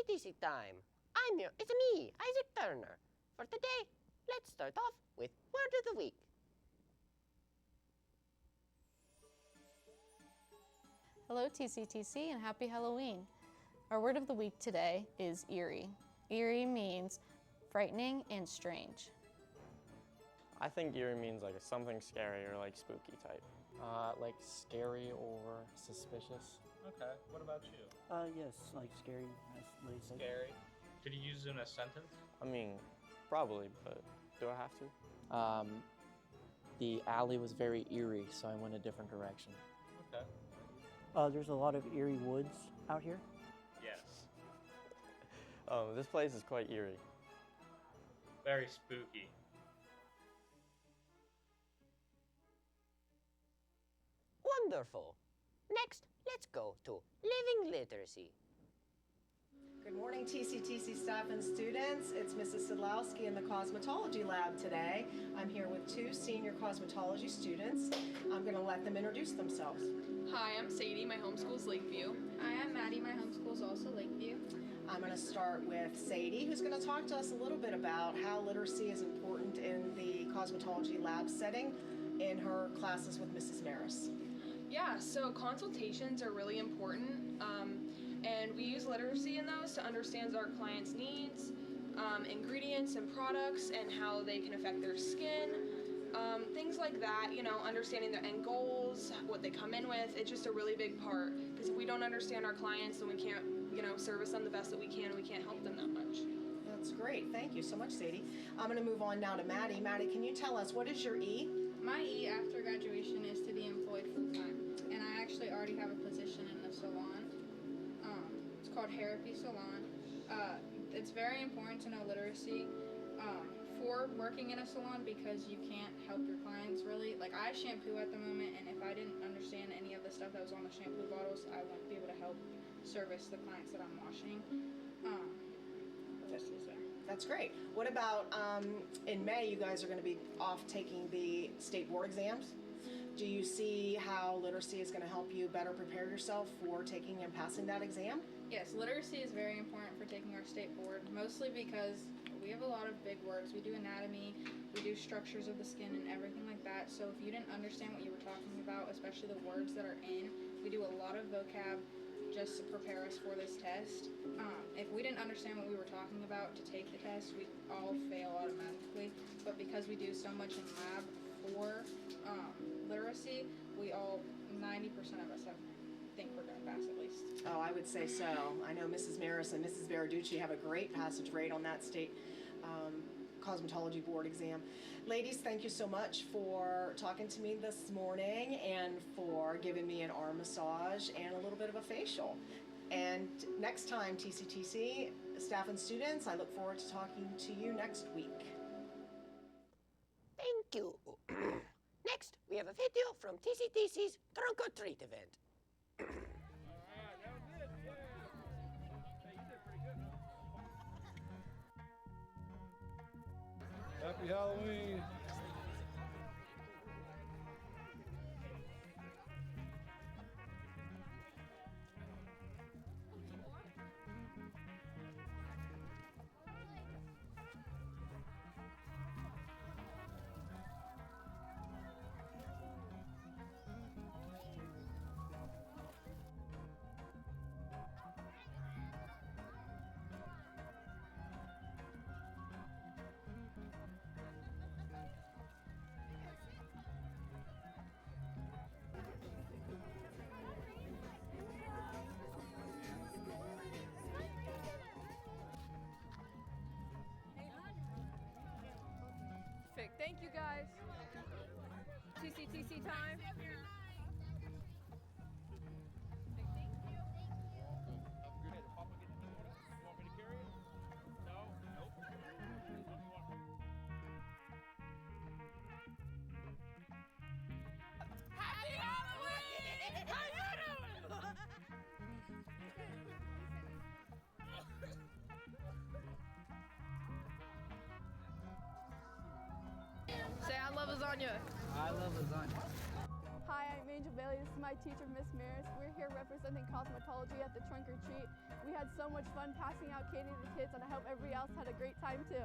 TCTC time. It's me, Isaac Turner. For today, let's start off with Word of the Week. Hello TCTC and happy Halloween. Our word of the week today is eerie. Eerie means frightening and strange. I think eerie means like something scary or like spooky type. Like scary or suspicious. Okay, what about you? Yes, like scary, as Lee said. Scary. Could you use it in a sentence? I mean, probably, but do I have to? The alley was very eerie, so I went a different direction. Okay. There's a lot of eerie woods out here. Yes. This place is quite eerie. Very spooky. Wonderful. Next, let's go to Living Literacy. Good morning, TCTC staff and students. It's Mrs. Sidlowski in the cosmetology lab today. I'm here with two senior cosmetology students. I'm going to let them introduce themselves. Hi, I'm Sadie. My homeschool's Lakeview. Hi, I'm Maddie. My homeschool's also Lakeview. I'm going to start with Sadie, who's going to talk to us a little bit about how literacy is important in the cosmetology lab setting in her classes with Mrs. Maris. Yeah, so consultations are really important, and we use literacy in those to understand our clients' needs, ingredients and products, and how they can affect their skin, things like that, you know, understanding their end goals, what they come in with. It's just a really big part, because if we don't understand our clients, then we can't, you know, service them the best that we can, and we can't help them that much. That's great. Thank you so much, Sadie. I'm going to move on now to Maddie. Maddie, can you tell us, what is your E? My E after graduation is to be employed full-time, and I actually already have a position in the salon. It's called Therapy Salon. It's very important to know literacy for working in a salon, because you can't help your clients really. Like, I shampoo at the moment, and if I didn't understand any of the stuff that was on the shampoo bottles, I wouldn't be able to help service the clients that I'm washing. Just is there. That's great. What about in May, you guys are going to be off taking the state board exams. Do you see how literacy is going to help you better prepare yourself for taking and passing that exam? Yes, literacy is very important for taking our state board, mostly because we have a lot of big words. We do anatomy, we do structures of the skin and everything like that. So if you didn't understand what you were talking about, especially the words that are in, we do a lot of vocab just to prepare us for this test. If we didn't understand what we were talking about to take the test, we'd all fail automatically. But because we do so much in lab for literacy, we all, 90% of us think we're going to pass at least. Oh, I would say so. I know Mrs. Maris and Mrs. Veraducci have a great passage rate on that state cosmetology board exam. Ladies, thank you so much for talking to me this morning and for giving me an arm massage and a little bit of a facial. And next time, TCTC staff and students, I look forward to talking to you next week. Thank you. Next, we have a video from TCTC's Trunk or Treat event. Happy Halloween. Perfect. Thank you, guys. TCTC time. Happy Halloween! How you doing? Say I love lasagna. I love lasagna. Hi, I'm Angel Bailey. Bailey. This is my teacher, Miss Maris. We're here representing cosmetology at the trunk or treat. We had so much fun passing out candy to the kids, and I hope everybody else had a great time too.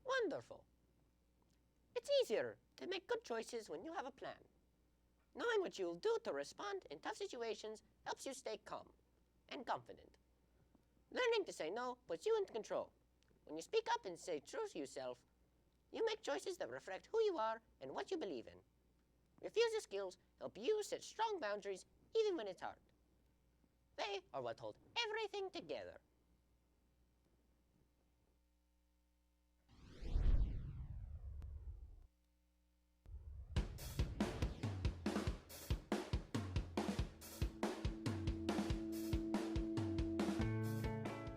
Wonderful. It's easier to make good choices when you have a plan. Knowing what you'll do to respond in tough situations helps you stay calm and confident. Learning to say no puts you in control. When you speak up and say true to yourself, you make choices that reflect who you are and what you believe in. Refusal skills help you set strong boundaries even when it's hard. They are what hold everything together.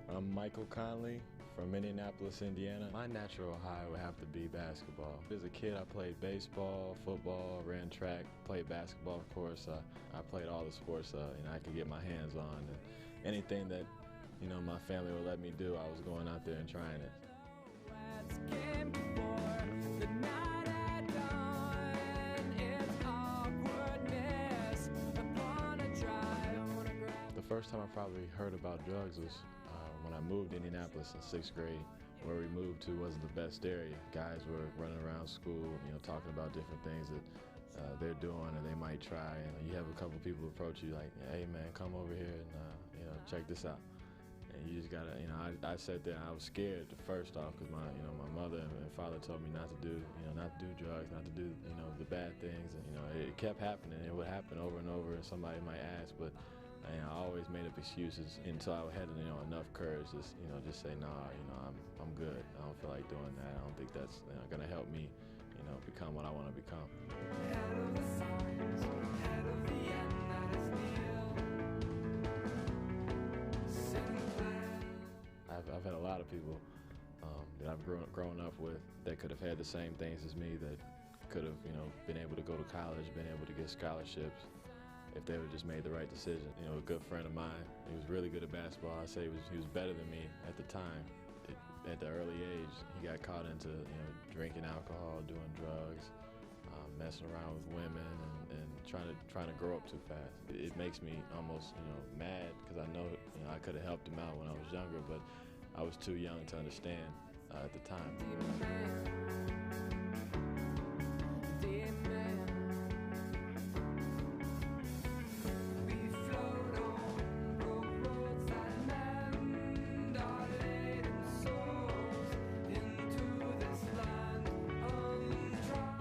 I'm Michael Conley from Indianapolis, Indiana. My natural high would have to be basketball. As a kid, I played baseball, football, ran track, played basketball, of course. I played all the sports I could get my hands on. And anything that my family would let me do, I was going out there and trying it. The first time I probably heard about drugs was when I moved to Indianapolis in 6th grade. Where we moved to wasn't the best area. Guys were running around school, talking about different things that they're doing or they might try. And you have a couple people approach you like, "Hey man, come over here and check this out." And you just gotta, I sat there and I was scared first off because my mother and father told me not to do drugs, not to do, the bad things. And it kept happening. It would happen over and over, and somebody might ask, but I always made up excuses until I had enough courage to just say, nah, I'm good. I don't feel like doing that. I don't think that's gonna help me become what I want to become. I've had a lot of people that I've grown up with that could have had the same things as me, that could have been able to go to college, been able to get scholarships, if they would have just made the right decision. A good friend of mine, he was really good at basketball. I'd say he was better than me at the time. At the early age, he got caught into drinking alcohol, doing drugs, messing around with women, and trying to grow up too fast. It makes me almost mad because I know I could have helped him out when I was younger, but I was too young to understand at the time.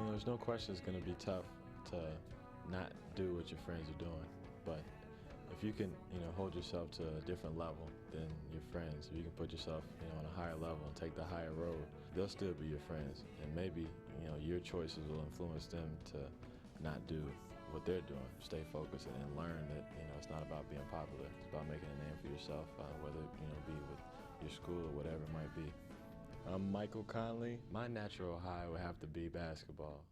There's no question it's going to be tough to not do what your friends are doing, but if you can, hold yourself to a different level than your friends, if you can put yourself, on a higher level and take the higher road, they'll still be your friends, and maybe, your choices will influence them to not do what they're doing. Stay focused and learn that, it's not about being popular. It's about making a name for yourself, whether it, be with your school or whatever it might be. I'm Michael Conley. My natural high would have to be basketball.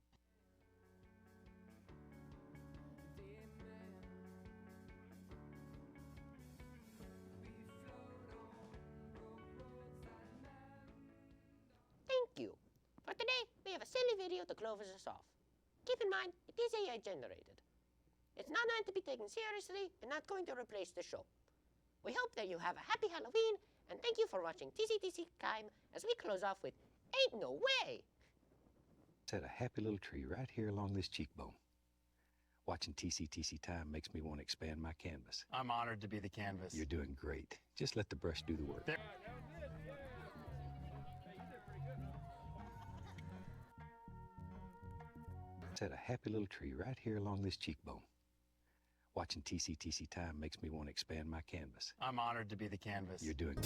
Thank you. For today, we have a silly video to close us off. Keep in mind, it is AI generated. It's not meant to be taken seriously and not going to replace the show. We hope that you have a happy Halloween, and thank you for watching TCTC Time as we close off with Ain't No Way! Set a happy little tree right here along this cheekbone. Watching TCTC Time makes me want to expand my canvas. I'm honored to be the canvas. You're doing great. Just let the brush do the work. Set a happy little tree right here along this cheekbone. Watching TCTC Time makes me want to expand my canvas. I'm honored to be the canvas. You're doing